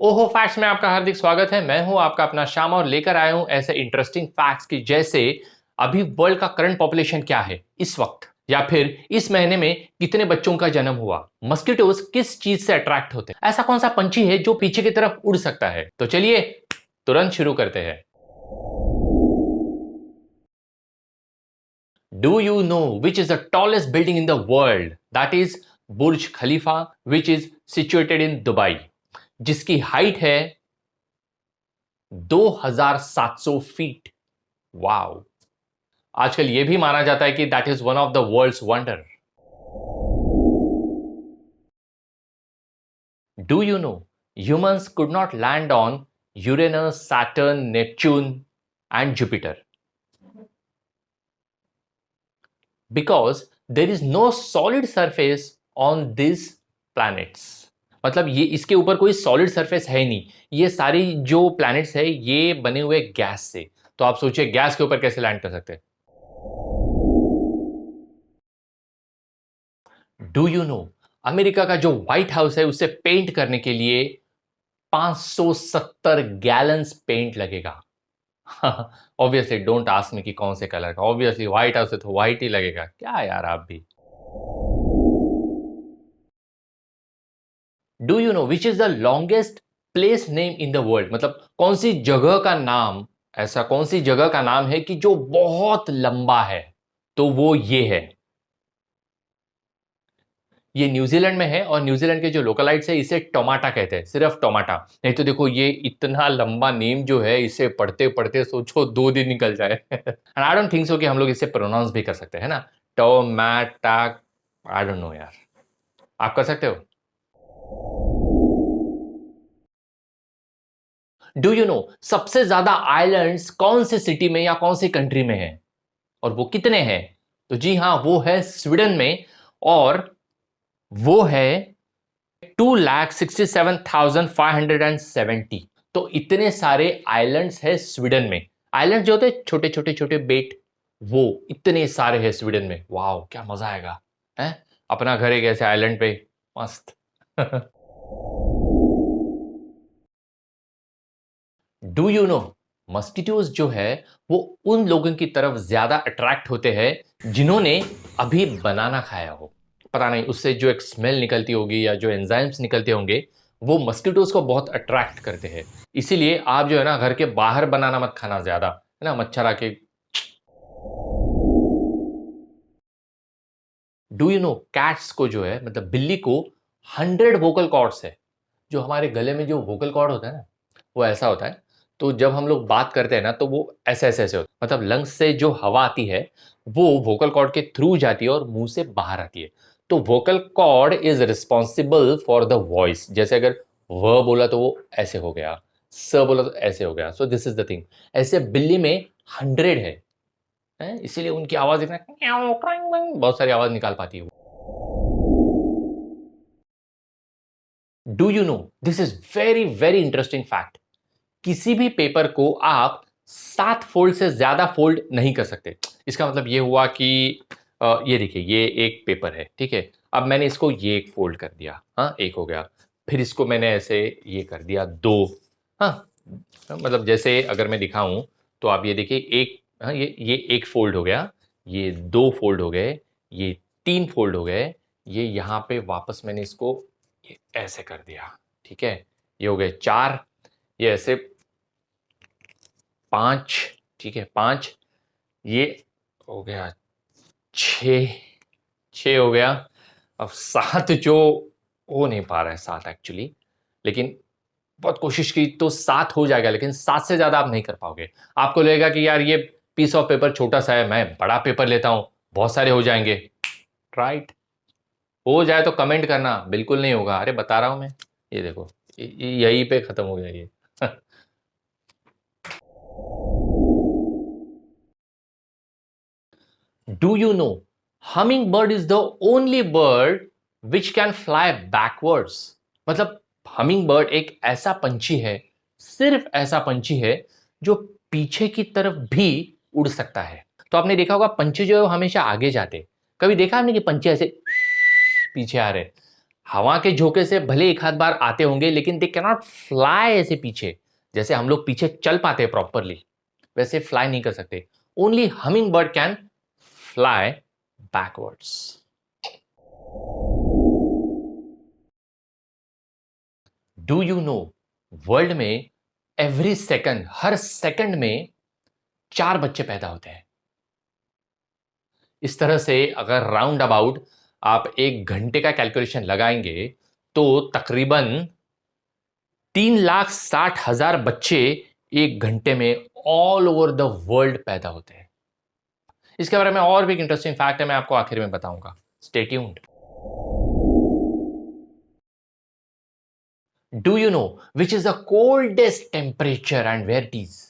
ओहो फैक्ट्स में आपका हार्दिक स्वागत है। मैं हूं आपका अपना श्याम और लेकर आया हूं ऐसे इंटरेस्टिंग फैक्ट्स की जैसे अभी वर्ल्ड का करंट पॉपुलेशन क्या है इस वक्त, या फिर इस महीने में कितने बच्चों का जन्म हुआ, मस्किटोज किस चीज से अट्रैक्ट होते हैं, ऐसा कौन सा पंछी है जो पीछे की तरफ उड़ सकता है। तो चलिए तुरंत शुरू करते हैं। Do you know which is the tallest building in the world? That is Burj Khalifa, which is situated in Dubai, जिसकी हाइट है 2700 फीट। वाओ। आजकल यह भी माना जाता है कि that is one of the world's wonder. Do you know humans could not land on Uranus, Saturn, Neptune and Jupiter because there is no solid surface on this planets. मतलब ये इसके ऊपर कोई सॉलिड सरफेस है ही नहीं। ये सारी जो प्लैनेट्स है ये बने हुए गैस से। तो आप सोचिए गैस के ऊपर कैसे लैंड कर सकते हैं। डू यू नो अमेरिका का जो व्हाइट हाउस है उसे पेंट करने के लिए 570 गैलन्स पेंट लगेगा। ऑब्वियसली डोंट आस्क मी कि कौन से कलर का। ऑब्वियसली व्हाइट हाउस है तो व्हाइट ही लगेगा। क्या यार आप भी। Do you know which is the longest place name in the world? मतलब कौन सी जगह का नाम, ऐसा कौन सी जगह का नाम है कि जो बहुत लंबा है? तो वो ये है। ये न्यूजीलैंड में है और न्यूजीलैंड के जो लोकलाइट्स है इसे टोमाटा कहते हैं, सिर्फ टोमाटा। नहीं तो देखो ये इतना लंबा नेम जो है इसे पढ़ते पढ़ते सोचो 2 दिन निकल जाए। And I don't think so कि हम लोग इसे प्रोनाउंस भी कर सकते हैं ना। टोमाटा। आई डोंट नो यार, आप कर सकते हो? डू यू नो सबसे ज्यादा आइलैंड्स कौन से सिटी में या कौन सी कंट्री में है, और वो कितने हैं? तो जी हाँ, वो है स्वीडन में। और वो है 2,67,570। तो इतने सारे आइलैंड्स है स्वीडन में। आइलैंड जो होते हैं छोटे छोटे छोटे बेट, वो इतने सारे हैं स्वीडन में। वाओ क्या मजा आएगा है अपना घर एक ऐसे आइलैंड पे। मस्त। डू यू नो मस्किटोज जो है वो उन लोगों की तरफ ज्यादा अट्रैक्ट होते हैं जिन्होंने अभी बनाना खाया हो। पता नहीं उससे जो एक स्मेल निकलती होगी या जो एंजाइम्स निकलते होंगे वो मस्किटोज को बहुत अट्रैक्ट करते हैं। इसीलिए आप जो है ना घर के बाहर बनाना मत खाना ज्यादा, है ना, मच्छर आके। डू यू नो कैट्स को जो है, मतलब बिल्ली को 100 वोकल कॉर्ड्स है। जो हमारे गले में जो वोकल कॉर्ड होता है ना वो ऐसा होता है। तो जब हम लोग बात करते हैं ना तो वो ऐसे ऐसे ऐसे होता है। मतलब लंग्स से जो हवा आती है वो वोकल कॉर्ड के थ्रू जाती है और मुंह से बाहर आती है। तो vocal cord is responsible for the voice. जैसे अगर व बोला तो वो ऐसे हो गया, स बोला तो ऐसे हो गया। So this is the thing. ऐसे बिल्ली में 100 है, इसीलिए उनकी आवाज इतना बहुत सारी आवाज निकाल पाती है। Do you no this is very very interesting fact. किसी भी पेपर को आप 7 फोल्ड से ज्यादा फोल्ड नहीं कर सकते। इसका मतलब ये हुआ कि ये देखिए ये एक पेपर है, ठीक है। अब मैंने इसको ये एक फोल्ड कर दिया, हाँ एक हो गया। फिर इसको मैंने ऐसे ये कर दिया दो। हाँ मतलब जैसे अगर मैं दिखाऊं तो आप ये देखिए एक, हाँ ये एक फोल्ड हो गया, ये 2 फोल्ड हो गए, ये 3 फोल्ड हो गए, ये यहाँ पे वापस मैंने इसको ये ऐसे कर दिया, ठीक है। ये हो गए 4, ये ऐसे 5, ठीक है 5, ये हो गया 6, 6 हो गया। अब 7 जो हो नहीं पा रहा है 7 एक्चुअली, लेकिन बहुत कोशिश की तो 7 हो जाएगा, लेकिन 7 से ज्यादा आप नहीं कर पाओगे। आपको लगेगा कि यार ये पीस ऑफ पेपर छोटा सा है, मैं बड़ा पेपर लेता हूं, बहुत सारे हो जाएंगे। राइट। हो जाए तो कमेंट करना, बिल्कुल नहीं होगा, अरे बता रहा हूं मैं। ये देखो यहीं पे खत्म हो गया ये। Do you know hummingbird is the only bird which can fly backwards? मतलब हमिंग एक ऐसा पंछी है, सिर्फ ऐसा पंछी है जो पीछे की तरफ भी उड़ सकता है। तो आपने देखा होगा पंछी जो है वो हमेशा आगे जाते हैं। कभी देखा आपने कि पंछी ऐसे पीछे आ रहे हैं? हवा के झोंके से भले एक आध बार आते होंगे, लेकिन दे कैन नॉट फ्लाई ऐसे पीछे। जैसे हम लोग पीछे चल पाते हैं प्रॉपरली, वैसे फ्लाई नहीं कर सकते। Only humming bird can fly backwards. Do you no, world में एवरी सेकंड, हर सेकंड में 4 बच्चे पैदा होते हैं। इस तरह से अगर राउंड अबाउट आप 1 घंटे का कैलकुलेशन लगाएंगे तो तकरीबन 3,60,000 बच्चे 1 घंटे में ऑल ओवर द वर्ल्ड पैदा होते हैं। इसके बारे में और भी एक इंटरेस्टिंग फैक्ट है, मैं आपको आखिर में बताऊंगा। Stay tuned. Do you know which is the coldest temperature and where it is?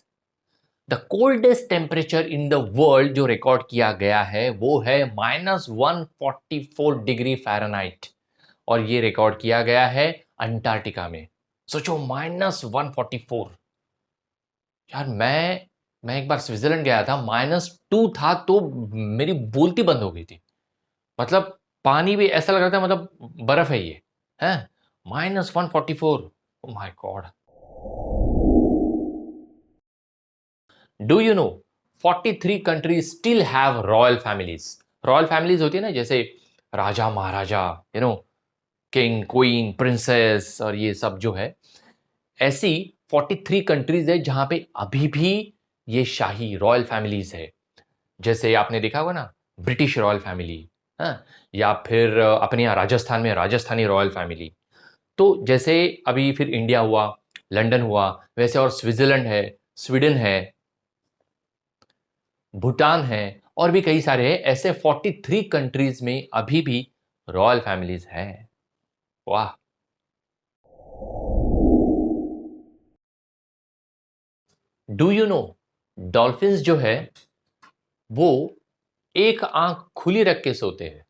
The coldest temperature in the world जो रिकॉर्ड किया गया है वो है -144 डिग्री फ़ारेनहाइट, और ये रिकॉर्ड किया गया है अंटार्कटिका में। सोचो, -144। यार मैं एक बार स्विट्जरलैंड गया था, -2 था तो मेरी बोलती बंद हो गई थी। मतलब पानी भी ऐसा लग रहा था, मतलब बर्फ है ये, है। -144, oh my God. Do you no 43 countries still have royal families? Royal families होती है ना, जैसे राजा महाराजा, किंग क्वीन प्रिंसेस, और ये सब जो है, ऐसी 43 कंट्रीज है जहां पे अभी भी ये शाही रॉयल फैमिलीज है। जैसे आपने देखा होगा ना, ब्रिटिश रॉयल फैमिली, हाँ, या फिर अपने यहाँ राजस्थान में राजस्थानी रॉयल फैमिली। तो जैसे अभी फिर इंडिया हुआ, लंदन हुआ, वैसे और स्विट्जरलैंड है, स्वीडन है, भूटान है, और भी कई सारे हैं। ऐसे 43 कंट्रीज में अभी भी रॉयल फैमिलीज हैं। वाह। डू यू नो डॉल्फिन्स जो है वो एक आंख खुली रख के सोते हैं।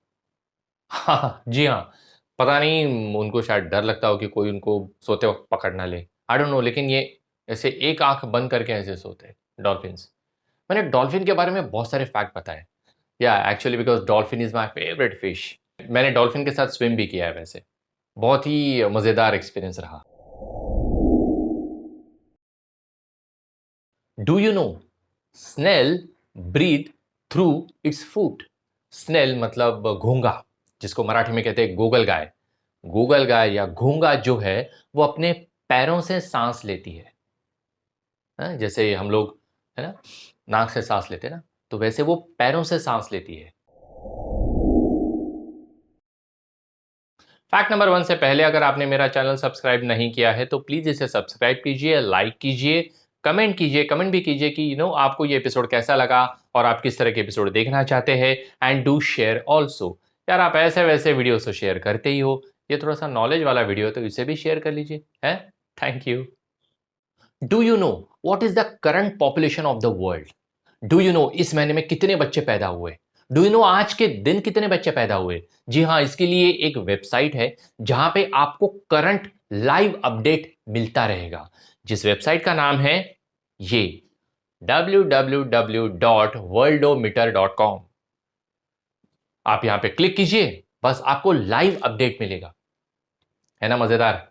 हाँ जी हाँ। पता नहीं, उनको शायद डर लगता हो कि कोई उनको सोते वक्त पकड़ ना ले, आई डोंट नो, लेकिन ये ऐसे एक आंख बंद करके ऐसे सोते हैं डॉल्फिन्स। मैंने डॉल्फिन के बारे में बहुत सारे फैक्ट पता है। या actually because dolphin is my favourite fish. मैंने डॉल्फिन के साथ स्विम भी किया है वैसे। बहुत ही मजेदार एक्सपीरियंस रहा। Do you know snail breathe through its foot? Snail मतलब घोंगा, जिसको मराठी में कहते हैं गोगल गाय। गोगल गाय या घोंगा जो है वो अपने पैरों से सांस लेती है। हाँ, जैसे हम लोग, है ना, नाक से सांस लेते हैं ना, तो वैसे वो पैरों से सांस लेती है। फैक्ट नंबर 1 से पहले अगर आपने मेरा चैनल सब्सक्राइब नहीं किया है तो प्लीज इसे सब्सक्राइब कीजिए, लाइक कीजिए, कमेंट कीजिए, कमेंट भी कीजिए कि आपको ये एपिसोड कैसा लगा और आप किस तरह के एपिसोड देखना चाहते हैं। And do share also. यार आप ऐसे वैसे वीडियो तो शेयर करते ही हो, ये थोड़ा सा नॉलेज वाला वीडियो है तो इसे भी शेयर कर लीजिए, है। Thank you. Do you know what is the current population of the world? Do you no इस महीने में कितने बच्चे पैदा हुए? डू यू नो आज के दिन कितने बच्चे पैदा हुए? जी हाँ, इसके लिए एक वेबसाइट है जहां पे आपको करंट लाइव अपडेट मिलता रहेगा, जिस वेबसाइट का नाम है ये www.worldometer.com। आप यहां पे क्लिक कीजिए, बस आपको लाइव अपडेट मिलेगा। है ना मजेदार?